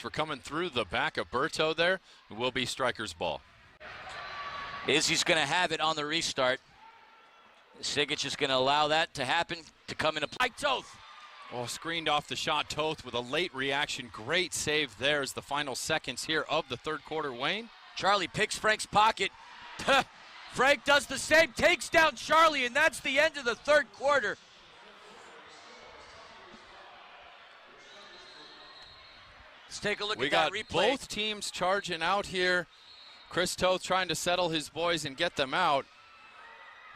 For coming through the back of Berto there, it will be striker's ball. Izzy's going to have it on the restart. Sigic is going to allow that to happen, to come into play. Toth. Oh, screened off the shot. Toth with a late reaction. Great save there as the final seconds here of the third quarter wane. Charlie picks Frank's pocket. Frank does the same, takes down Charlie, and that's the end of the third quarter. Let's take a look at that replay. We got both teams charging out here. Chris Toth trying to settle his boys and get them out.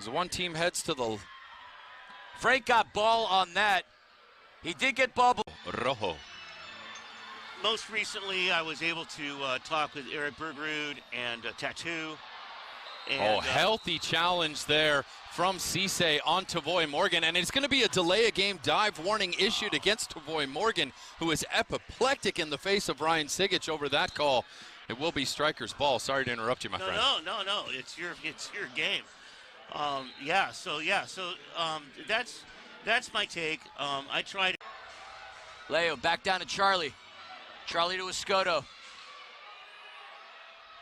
As one team heads to the... Frank got ball on that. He did get ball. Rojo. Most recently, I was able to talk with Eric Bergerud and Tattoo. And, healthy challenge there from Cisse on Tavoy Morgan, and it's going to be a delay of game dive warning issued against Tavoy Morgan, who is apoplectic in the face of Ryan Sigic over that call. It will be striker's ball. Sorry to interrupt you, my friend. No. It's your game. That's my take. I tried. Leo back down to Charlie. Charlie to Escoto.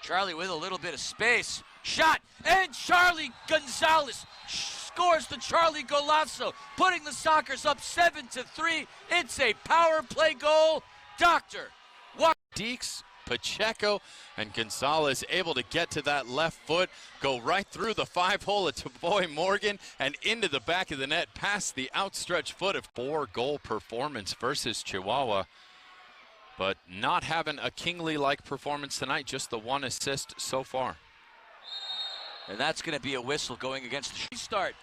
Charlie with a little bit of space. Shot, and Charlie Gonzalez scores the Charlie Golazo, putting the Sockers up 7-3. It's a power play goal. Doctor. Deeks, Pacheco, and Gonzalez able to get to that left foot, go right through the 5-hole at Tavoy Morgan and into the back of the net past the outstretched foot of 4-goal performance versus Chihuahua. But not having a Kingly-like performance tonight, just the 1 assist so far. And that's going to be a whistle going against the start.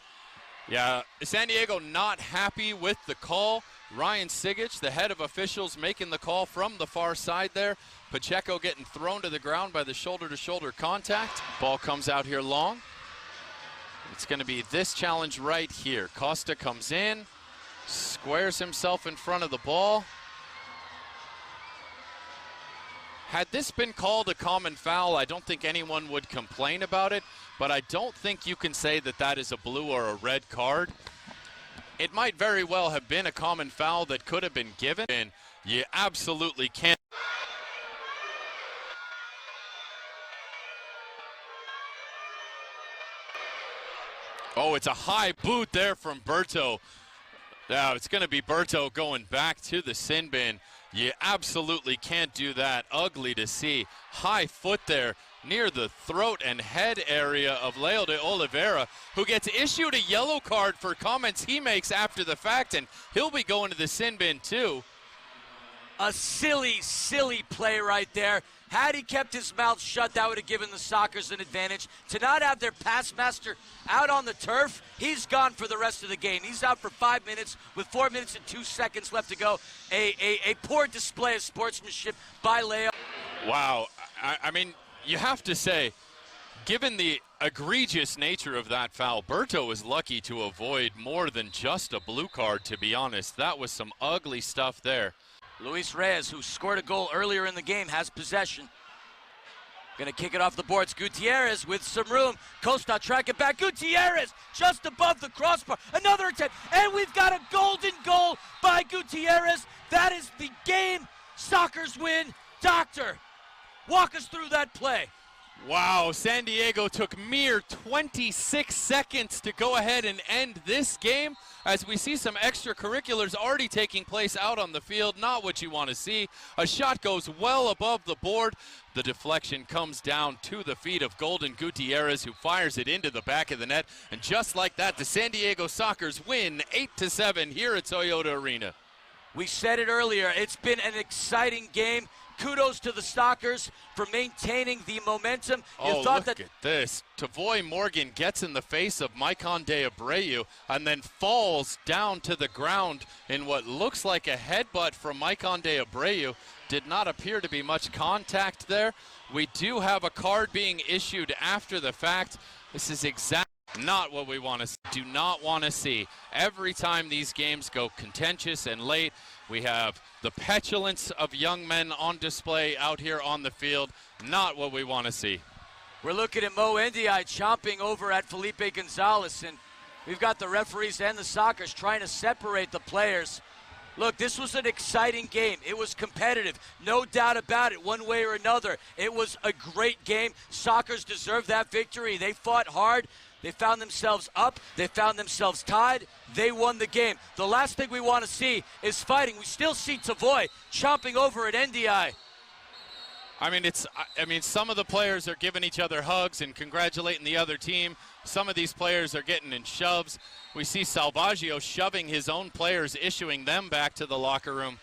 Yeah, San Diego not happy with the call. Ryan Sigic, the head of officials, making the call from the far side there. Pacheco getting thrown to the ground by the shoulder-to-shoulder contact. Ball comes out here long. It's going to be this challenge right here. Costa comes in, squares himself in front of the ball. Had this been called a common foul, I don't think anyone would complain about it, but I don't think you can say that that is a blue or a red card. It might very well have been a common foul that could have been given, and you absolutely can't. Oh, it's a high boot there from Berto. Now it's going to be Berto going back to the sin bin. You absolutely can't do that. Ugly to see. High foot there near the throat and head area of Leo de Oliveira, who gets issued a yellow card for comments he makes after the fact, and he'll be going to the sin bin too. A silly, silly play right there. Had he kept his mouth shut, that would have given the Sockers an advantage. To not have their pass master out on the turf, he's gone for the rest of the game. He's out for 5 minutes with 4 minutes and 2 seconds left to go. A poor display of sportsmanship by Leo. Wow. I mean, you have to say, given the egregious nature of that foul, Berto was lucky to avoid more than just a blue card, to be honest. That was some ugly stuff there. Luis Reyes, who scored a goal earlier in the game, has possession. Gonna kick it off the boards. Gutierrez with some room. Costa track it back. Gutierrez just above the crossbar. Another attempt, and we've got a golden goal by Gutierrez. That is the game. Sockers win. Doctor, walk us through that play. Wow, San Diego took mere 26 seconds to go ahead and end this game, as we see some extracurriculars already taking place out on the field. Not what you want to see. A shot goes well above the board. The deflection comes down to the feet of Golden Gutierrez, who fires it into the back of the net. And just like that, the San Diego Sockers win 8-7 here at Toyota Arena. We said it earlier, it's been an exciting game. Kudos to the Sockers for maintaining the momentum. Look at this. Tavoy Morgan gets in the face of Maicon de Abreu and then falls down to the ground in what looks like a headbutt from Maicon de Abreu. Did not appear to be much contact there. We do have a card being issued after the fact. This is exactly not what we want to see. Do not want to see. Every time these games go contentious and late, we have the petulance of young men on display out here on the field. Not what we want to see. We're looking at Mo Ndiaye chomping over at Felipe Gonzalez, and we've got the referees and the Sockers trying to separate the players. Look, this was an exciting game. It was competitive, no doubt about it, one way or another. It was a great game. Sockers deserved that victory. They fought hard. They found themselves up. They found themselves tied. They won the game. The last thing we want to see is fighting. We still see Tavoy chomping over at NDI. I mean, some of the players are giving each other hugs and congratulating the other team. Some of these players are getting in shoves. We see Salvaggio shoving his own players, issuing them back to the locker room.